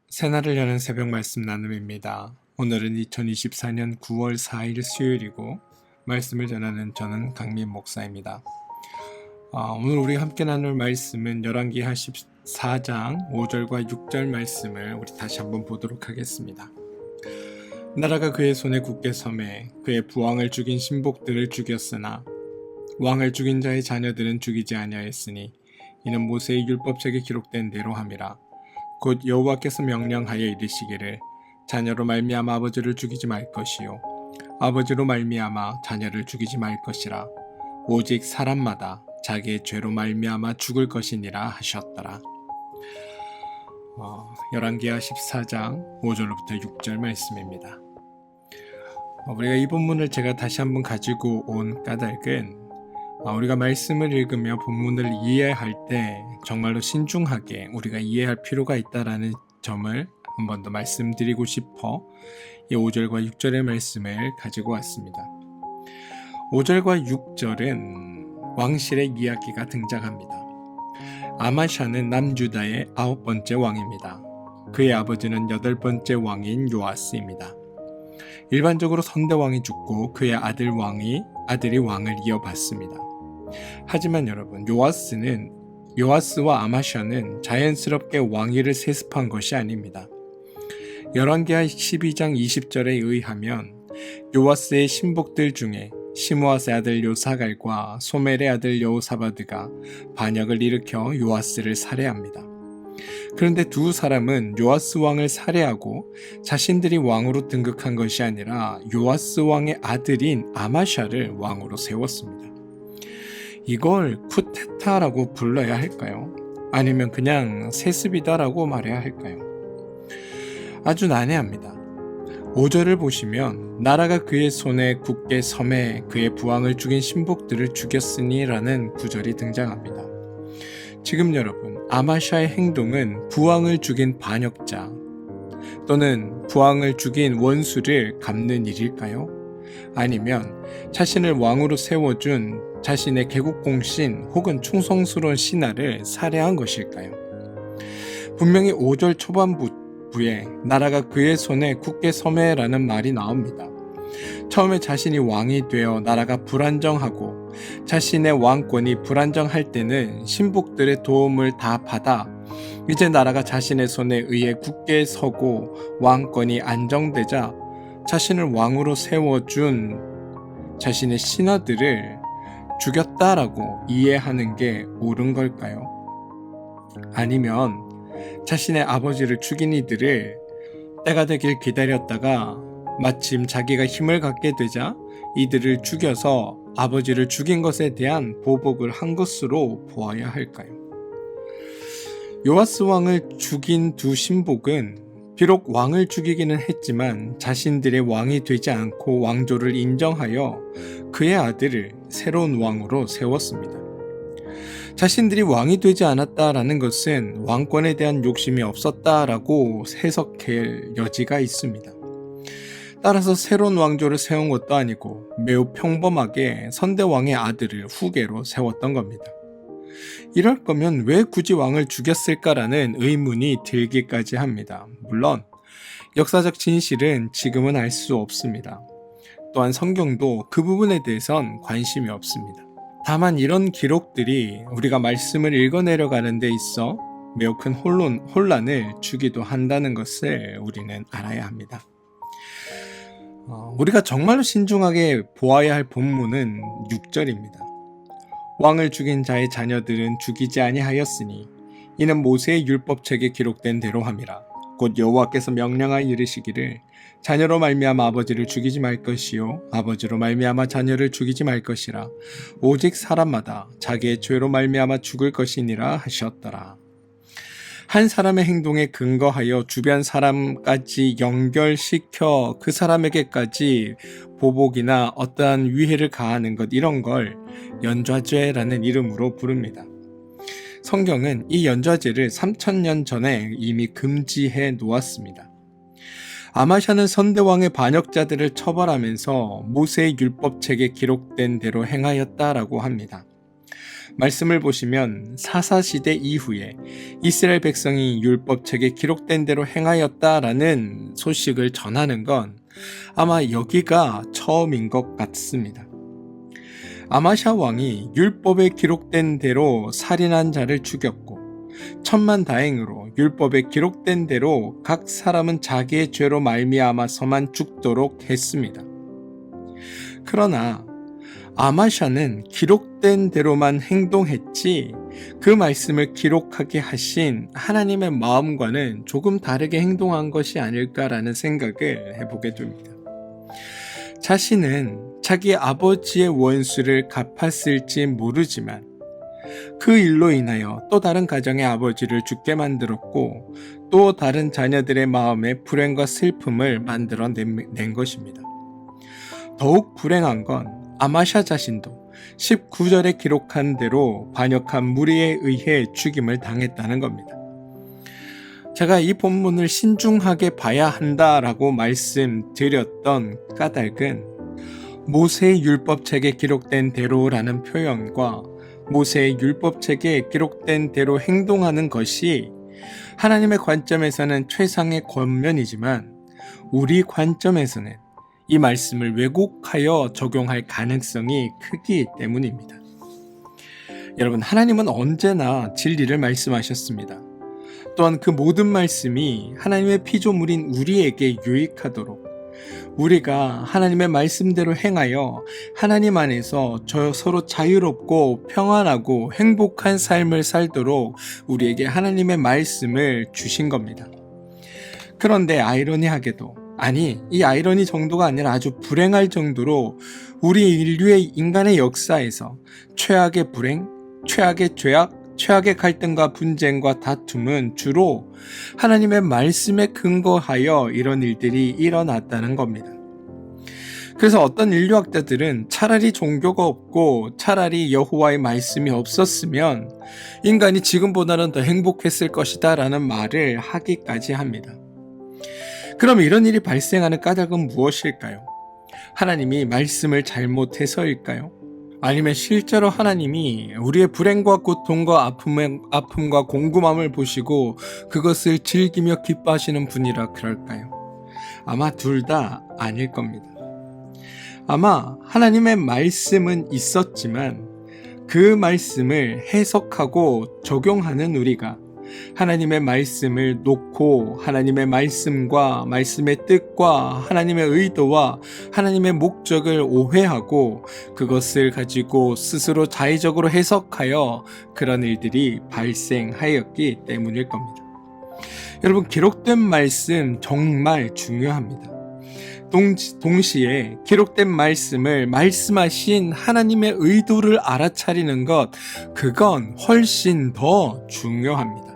새날을 여는 새벽 말씀 나눔입니다. 오늘은 2024년 9월 4일 수요일이고 말씀을 전하는 저는 강민 목사입니다. 오늘 우리가 함께 나눌 말씀은 열왕기하 14장 5절과 6절 말씀을 우리 다시 한번 보도록 하겠습니다. 나라가 그의 손에 굳게 섬에 그의 부왕을 죽인 신복들을 죽였으나 왕을 죽인 자의 자녀들은 죽이지 아니하였으니 이는 모세의 율법책에 기록된 대로 함이라. 곧 여호와께서 명령하여 이르시기를 자녀로 말미암아 아버지를 죽이지 말 것이요 아버지로 말미암아 자녀를 죽이지 말 것이라. 오직 사람마다 자기의 죄로 말미암아 죽을 것이니라 하셨더라. 열왕기하 14장 5절부터 6절 말씀입니다. 우리가 이 본문을 제가 다시 한번 가지고 온 까닭은 우리가 말씀을 읽으며 본문을 이해할 때 정말로 신중하게 우리가 이해할 필요가 있다라는 점을 한 번 더 말씀드리고 싶어 이 5절과 6절의 말씀을 가지고 왔습니다. 5절과 6절은 왕실의 이야기가 등장합니다. 아마샤는 남유다의 9번째 왕입니다. 그의 아버지는 8번째 왕인 요아스입니다. 일반적으로 선대왕이 죽고 그의 아들이 왕을 이어받습니다. 하지만 여러분, 요아스와 아마샤는 자연스럽게 왕위를 세습한 것이 아닙니다. 열왕기하 12장 20절에 의하면 요아스의 신복들 중에 시므아스의 아들 요사갈과 소멜의 아들 여호사바드가 반역을 일으켜 요아스를 살해합니다. 그런데 두 사람은 요아스 왕을 살해하고 자신들이 왕으로 등극한 것이 아니라 요아스 왕의 아들인 아마샤를 왕으로 세웠습니다. 이걸 쿠데타라고 불러야 할까요? 아니면 그냥 세습이다라고 말해야 할까요? 아주 난해합니다. 5절을 보시면 나라가 그의 손에 굳게 섬에 그의 부왕을 죽인 신복들을 죽였으니 라는 구절이 등장합니다. 지금 여러분, 아마샤의 행동은 부왕을 죽인 반역자 또는 부왕을 죽인 원수를 갚는 일일까요? 아니면 자신을 왕으로 세워준 자신의 개국공신 혹은 충성스러운 신하를 살해한 것일까요? 분명히 5절 초반부에 나라가 그의 손에 굳게 섬에라는 말이 나옵니다. 처음에 자신이 왕이 되어 나라가 불안정하고 자신의 왕권이 불안정할 때는 신복들의 도움을 다 받아 이제 나라가 자신의 손에 의해 굳게 서고 왕권이 안정되자 자신을 왕으로 세워준 자신의 신하들을 죽였다라고 이해하는 게 옳은 걸까요? 아니면 자신의 아버지를 죽인 이들을 때가 되길 기다렸다가 마침 자기가 힘을 갖게 되자 이들을 죽여서 아버지를 죽인 것에 대한 보복을 한 것으로 보아야 할까요? 요아스 왕을 죽인 두 신복은 비록 왕을 죽이기는 했지만 자신들의 왕이 되지 않고 왕조를 인정하여 그의 아들을 새로운 왕으로 세웠습니다. 자신들이 왕이 되지 않았다라는 것은 왕권에 대한 욕심이 없었다라고 해석할 여지가 있습니다. 따라서 새로운 왕조를 세운 것도 아니고 매우 평범하게 선대왕의 아들을 후계로 세웠던 겁니다. 이럴 거면 왜 굳이 왕을 죽였을까라는 의문이 들기까지 합니다. 물론 역사적 진실은 지금은 알 수 없습니다. 또한 성경도 그 부분에 대해선 관심이 없습니다. 다만 이런 기록들이 우리가 말씀을 읽어내려가는 데 있어 매우 큰 혼란을 주기도 한다는 것을 우리는 알아야 합니다. 우리가 정말로 신중하게 보아야 할 본문은 6절입니다. 왕을 죽인 자의 자녀들은 죽이지 아니하였으니 이는 모세의 율법책에 기록된 대로 함이라. 곧 여호와께서 명령하여 이르시기를 자녀로 말미암아 아버지를 죽이지 말 것이요 아버지로 말미암아 자녀를 죽이지 말 것이라. 오직 사람마다 자기의 죄로 말미암아 죽을 것이니라 하셨더라. 한 사람의 행동에 근거하여 주변 사람까지 연결시켜 그 사람에게까지 보복이나 어떠한 위해를 가하는 것, 이런 걸 연좌죄라는 이름으로 부릅니다. 성경은 이 연좌죄를 3000년 전에 이미 금지해 놓았습니다. 아마샤는 선대왕의 반역자들을 처벌하면서 모세의 율법책에 기록된 대로 행하였다라고 합니다. 말씀을 보시면 사사시대 이후에 이스라엘 백성이 율법책에 기록된 대로 행하였다라는 소식을 전하는 건 아마 여기가 처음인 것 같습니다. 아마샤 왕이 율법에 기록된 대로 살인한 자를 죽였고 천만다행으로 율법에 기록된 대로 각 사람은 자기의 죄로 말미암아서만 죽도록 했습니다. 그러나 아마샤는 기록된 대로만 행동했지 그 말씀을 기록하게 하신 하나님의 마음과는 조금 다르게 행동한 것이 아닐까라는 생각을 해보게 됩니다. 자신은 자기 아버지의 원수를 갚았을지 모르지만 그 일로 인하여 또 다른 가정의 아버지를 죽게 만들었고 또 다른 자녀들의 마음에 불행과 슬픔을 만들어낸 것입니다. 더욱 불행한 건 아마샤 자신도 19절에 기록한 대로 반역한 무리에 의해 죽임을 당했다는 겁니다. 제가 이 본문을 신중하게 봐야 한다라고 말씀드렸던 까닭은 모세의 율법책에 기록된 대로라는 표현과 모세의 율법책에 기록된 대로 행동하는 것이 하나님의 관점에서는 최상의 권면이지만 우리 관점에서는 이 말씀을 왜곡하여 적용할 가능성이 크기 때문입니다. 여러분, 하나님은 언제나 진리를 말씀하셨습니다. 또한 그 모든 말씀이 하나님의 피조물인 우리에게 유익하도록 우리가 하나님의 말씀대로 행하여 하나님 안에서 서로 자유롭고 평안하고 행복한 삶을 살도록 우리에게 하나님의 말씀을 주신 겁니다. 그런데 아이러니하게도 이 아이러니 정도가 아니라 아주 불행할 정도로 우리 인류의 인간의 역사에서 최악의 불행, 최악의 죄악, 최악의 갈등과 분쟁과 다툼은 주로 하나님의 말씀에 근거하여 이런 일들이 일어났다는 겁니다. 그래서 어떤 인류학자들은 차라리 종교가 없고 차라리 여호와의 말씀이 없었으면 인간이 지금보다는 더 행복했을 것이다 라는 말을 하기까지 합니다. 그럼 이런 일이 발생하는 까닭은 무엇일까요? 하나님이 말씀을 잘못해서일까요? 아니면 실제로 하나님이 우리의 불행과 고통과 아픔과 궁금함을 보시고 그것을 즐기며 기뻐하시는 분이라 그럴까요? 아마 둘 다 아닐 겁니다. 아마 하나님의 말씀은 있었지만 그 말씀을 해석하고 적용하는 우리가 하나님의 말씀을 놓고 하나님의 말씀과 말씀의 뜻과 하나님의 의도와 하나님의 목적을 오해하고 그것을 가지고 스스로 자의적으로 해석하여 그런 일들이 발생하였기 때문일 겁니다. 여러분, 기록된 말씀 정말 중요합니다. 동시에 기록된 말씀을 말씀하신 하나님의 의도를 알아차리는 것, 그건 훨씬 더 중요합니다.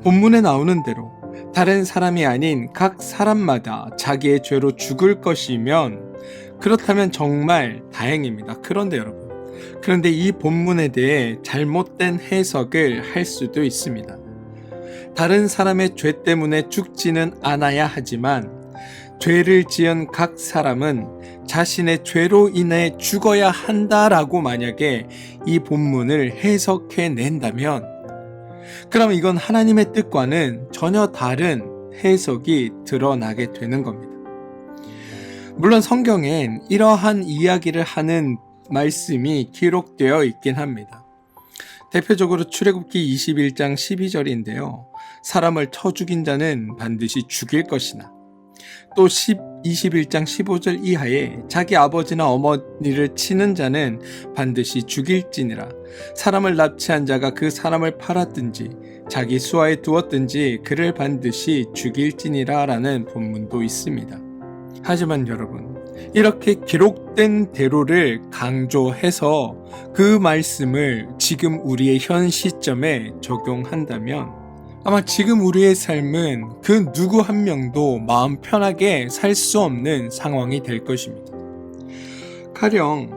본문에 나오는 대로 다른 사람이 아닌 각 사람마다 자기의 죄로 죽을 것이면 그렇다면 정말 다행입니다. 그런데 이 본문에 대해 잘못된 해석을 할 수도 있습니다. 다른 사람의 죄 때문에 죽지는 않아야 하지만 죄를 지은 각 사람은 자신의 죄로 인해 죽어야 한다라고 만약에 이 본문을 해석해 낸다면 그럼 이건 하나님의 뜻과는 전혀 다른 해석이 드러나게 되는 겁니다. 물론 성경엔 이러한 이야기를 하는 말씀이 기록되어 있긴 합니다. 대표적으로 출애굽기 21장 12절인데요. 사람을 쳐 죽인 자는 반드시 죽일 것이나 또 21장 15절 이하에 자기 아버지나 어머니를 치는 자는 반드시 죽일지니라. 사람을 납치한 자가 그 사람을 팔았든지 자기 수하에 두었든지 그를 반드시 죽일지니라 라는 본문도 있습니다. 하지만 여러분, 이렇게 기록된 대로를 강조해서 그 말씀을 지금 우리의 현 시점에 적용한다면 아마 지금 우리의 삶은 그 누구 한 명도 마음 편하게 살 수 없는 상황이 될 것입니다. 가령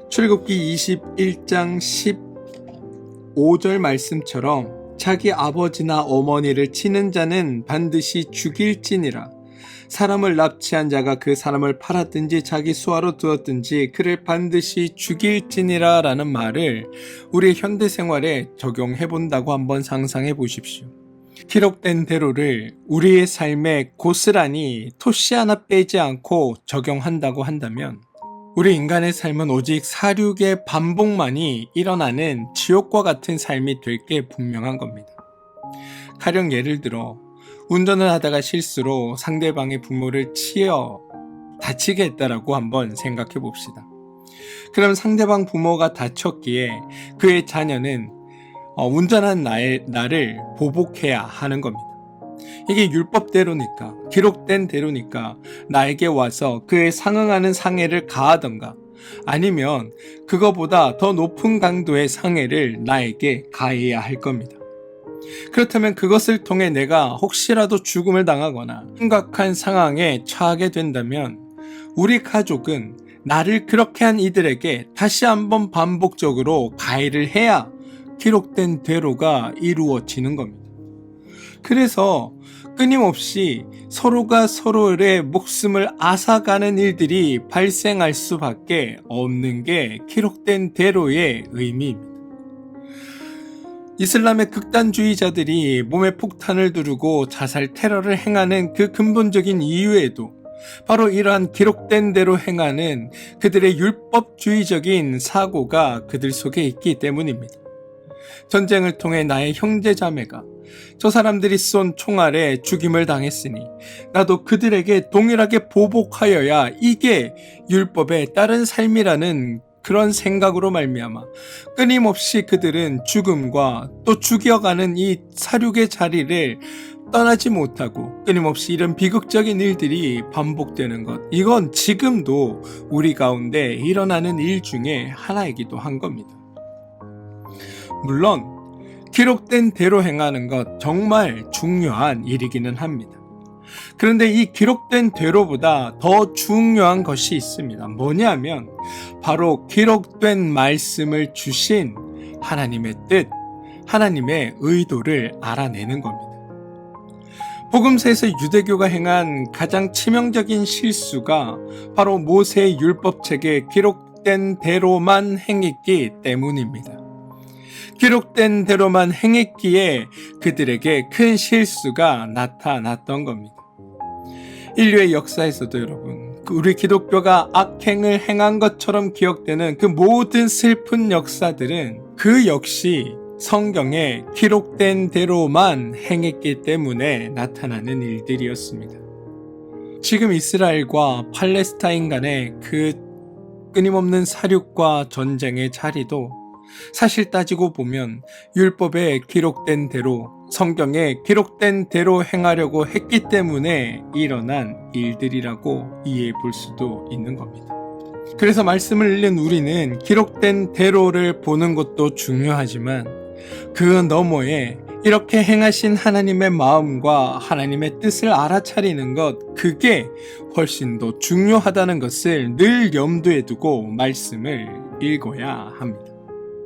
출애굽기 21장 15절 말씀처럼 자기 아버지나 어머니를 치는 자는 반드시 죽일지니라. 사람을 납치한 자가 그 사람을 팔았든지 자기 수하로 두었든지 그를 반드시 죽일지니라 라는 말을 우리의 현대 생활에 적용해 본다고 한번 상상해 보십시오. 기록된 대로를 우리의 삶에 고스란히 토씨 하나 빼지 않고 적용한다고 한다면 우리 인간의 삶은 오직 사륙의 반복만이 일어나는 지옥과 같은 삶이 될 게 분명한 겁니다. 가령 예를 들어 운전을 하다가 실수로 상대방의 부모를 치어 다치게 했다라고 한번 생각해 봅시다. 그럼 상대방 부모가 다쳤기에 그의 자녀는 운전한 나를 보복해야 하는 겁니다. 이게 율법대로니까, 기록된 대로니까 나에게 와서 그에 상응하는 상해를 가하던가 아니면 그거보다 더 높은 강도의 상해를 나에게 가해야 할 겁니다. 그렇다면 그것을 통해 내가 혹시라도 죽음을 당하거나 심각한 상황에 처하게 된다면 우리 가족은 나를 그렇게 한 이들에게 다시 한번 반복적으로 가해를 해야 기록된 대로가 이루어지는 겁니다. 그래서 끊임없이 서로가 서로의 목숨을 앗아가는 일들이 발생할 수밖에 없는 게 기록된 대로의 의미입니다. 이슬람의 극단주의자들이 몸에 폭탄을 두르고 자살 테러를 행하는 그 근본적인 이유에도 바로 이러한 기록된 대로 행하는 그들의 율법주의적인 사고가 그들 속에 있기 때문입니다. 전쟁을 통해 나의 형제자매가 저 사람들이 쏜 총알에 죽임을 당했으니 나도 그들에게 동일하게 보복하여야 이게 율법에 따른 삶이라는 그런 생각으로 말미암아 끊임없이 그들은 죽음과 또 죽여가는 이 사륙의 자리를 떠나지 못하고 끊임없이 이런 비극적인 일들이 반복되는 것, 이건 지금도 우리 가운데 일어나는 일 중에 하나이기도 한 겁니다. 물론 기록된 대로 행하는 것 정말 중요한 일이기는 합니다. 그런데 이 기록된 대로보다 더 중요한 것이 있습니다. 뭐냐면 바로 기록된 말씀을 주신 하나님의 뜻, 하나님의 의도를 알아내는 겁니다. 복음서에서 유대교가 행한 가장 치명적인 실수가 바로 모세의 율법책에 기록된 대로만 행했기 때문입니다. 기록된 대로만 행했기에 그들에게 큰 실수가 나타났던 겁니다. 인류의 역사에서도 여러분, 우리 기독교가 악행을 행한 것처럼 기억되는 그 모든 슬픈 역사들은 그 역시 성경에 기록된 대로만 행했기 때문에 나타나는 일들이었습니다. 지금 이스라엘과 팔레스타인 간의 그 끊임없는 사륙과 전쟁의 자리도 사실 따지고 보면 율법에 기록된 대로, 성경에 기록된 대로 행하려고 했기 때문에 일어난 일들이라고 이해해 볼 수도 있는 겁니다. 그래서 말씀을 읽는 우리는 기록된 대로를 보는 것도 중요하지만 그 너머에 이렇게 행하신 하나님의 마음과 하나님의 뜻을 알아차리는 것, 그게 훨씬 더 중요하다는 것을 늘 염두에 두고 말씀을 읽어야 합니다.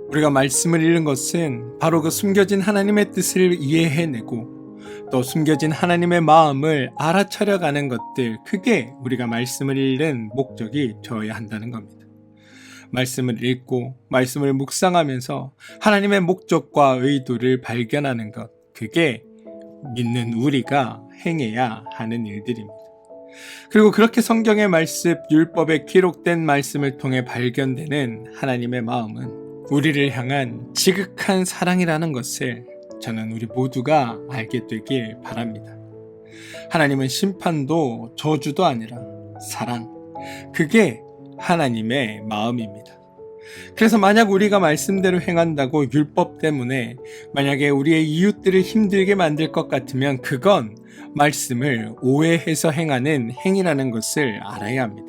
우리가 말씀을 읽는 것은 바로 그 숨겨진 하나님의 뜻을 이해해내고 또 숨겨진 하나님의 마음을 알아차려가는 것들, 그게 우리가 말씀을 읽는 목적이 되어야 한다는 겁니다. 말씀을 읽고 말씀을 묵상하면서 하나님의 목적과 의도를 발견하는 것, 그게 믿는 우리가 행해야 하는 일들입니다. 그리고 그렇게 성경의 말씀, 율법에 기록된 말씀을 통해 발견되는 하나님의 마음은 우리를 향한 지극한 사랑이라는 것을 저는 우리 모두가 알게 되길 바랍니다. 하나님은 심판도 저주도 아니라 사랑, 그게 하나님의 마음입니다. 그래서 만약 우리가 말씀대로 행한다고 율법 때문에 만약에 우리의 이웃들을 힘들게 만들 것 같으면 그건 말씀을 오해해서 행하는 행위라는 것을 알아야 합니다.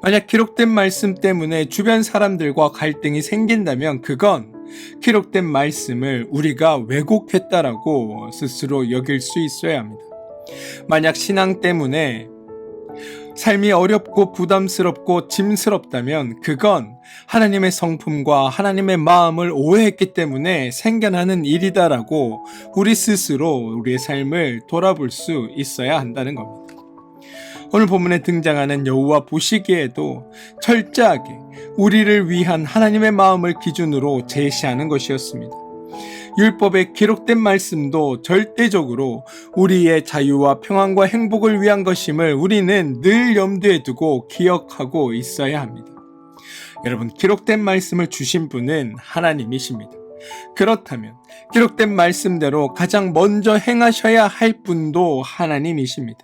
만약 기록된 말씀 때문에 주변 사람들과 갈등이 생긴다면 그건 기록된 말씀을 우리가 왜곡했다라고 스스로 여길 수 있어야 합니다. 만약 신앙 때문에 삶이 어렵고 부담스럽고 짐스럽다면 그건 하나님의 성품과 하나님의 마음을 오해했기 때문에 생겨나는 일이다라고 우리 스스로 우리의 삶을 돌아볼 수 있어야 한다는 겁니다. 오늘 본문에 등장하는 여호와 보시기에도 철저하게 우리를 위한 하나님의 마음을 기준으로 제시하는 것이었습니다. 율법에 기록된 말씀도 절대적으로 우리의 자유와 평안과 행복을 위한 것임을 우리는 늘 염두에 두고 기억하고 있어야 합니다. 여러분, 기록된 말씀을 주신 분은 하나님이십니다. 그렇다면 기록된 말씀대로 가장 먼저 행하셔야 할 분도 하나님이십니다.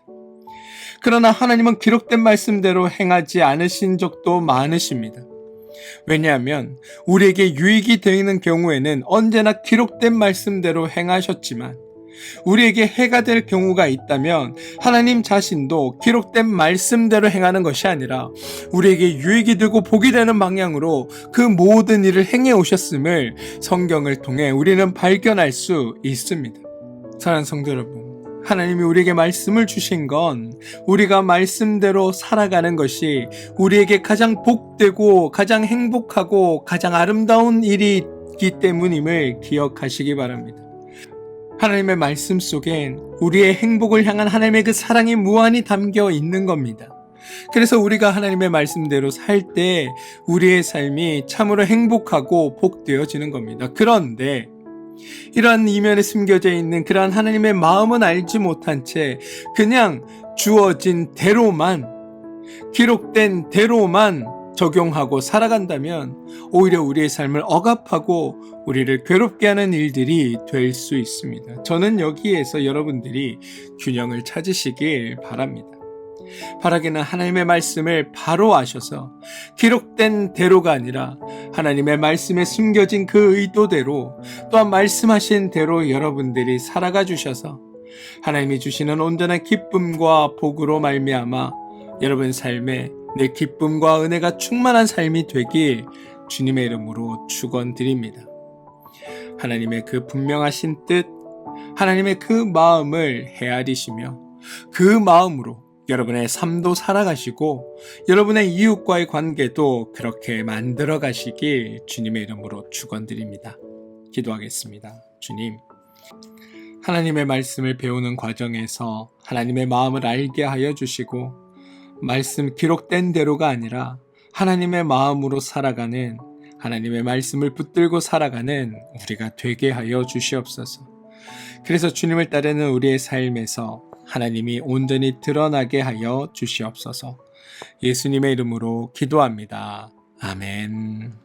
그러나 하나님은 기록된 말씀대로 행하지 않으신 적도 많으십니다. 왜냐하면 우리에게 유익이 되는 경우에는 언제나 기록된 말씀대로 행하셨지만 우리에게 해가 될 경우가 있다면 하나님 자신도 기록된 말씀대로 행하는 것이 아니라 우리에게 유익이 되고 복이 되는 방향으로 그 모든 일을 행해 오셨음을 성경을 통해 우리는 발견할 수 있습니다. 사랑하는 성도 여러분, 하나님이 우리에게 말씀을 주신 건 우리가 말씀대로 살아가는 것이 우리에게 가장 복되고 가장 행복하고 가장 아름다운 일이기 때문임을 기억하시기 바랍니다. 하나님의 말씀 속엔 우리의 행복을 향한 하나님의 그 사랑이 무한히 담겨 있는 겁니다. 그래서 우리가 하나님의 말씀대로 살 때 우리의 삶이 참으로 행복하고 복되어지는 겁니다. 그런데 이러한 이면에 숨겨져 있는 그러한 하나님의 마음은 알지 못한 채 그냥 주어진 대로만, 기록된 대로만 적용하고 살아간다면 오히려 우리의 삶을 억압하고 우리를 괴롭게 하는 일들이 될 수 있습니다. 저는 여기에서 여러분들이 균형을 찾으시길 바랍니다. 바라기는 하나님의 말씀을 바로 아셔서 기록된 대로가 아니라 하나님의 말씀에 숨겨진 그 의도대로 또한 말씀하신 대로 여러분들이 살아가 주셔서 하나님이 주시는 온전한 기쁨과 복으로 말미암아 여러분 삶에 내 기쁨과 은혜가 충만한 삶이 되길 주님의 이름으로 축원드립니다. 하나님의 그 분명하신 뜻, 하나님의 그 마음을 헤아리시며 그 마음으로 여러분의 삶도 살아가시고 여러분의 이웃과의 관계도 그렇게 만들어 가시길 주님의 이름으로 축원드립니다. 기도하겠습니다. 주님, 하나님의 말씀을 배우는 과정에서 하나님의 마음을 알게 하여 주시고 말씀 기록된 대로가 아니라 하나님의 마음으로 살아가는, 하나님의 말씀을 붙들고 살아가는 우리가 되게 하여 주시옵소서. 그래서 주님을 따르는 우리의 삶에서 하나님이 온전히 드러나게 하여 주시옵소서. 예수님의 이름으로 기도합니다. 아멘.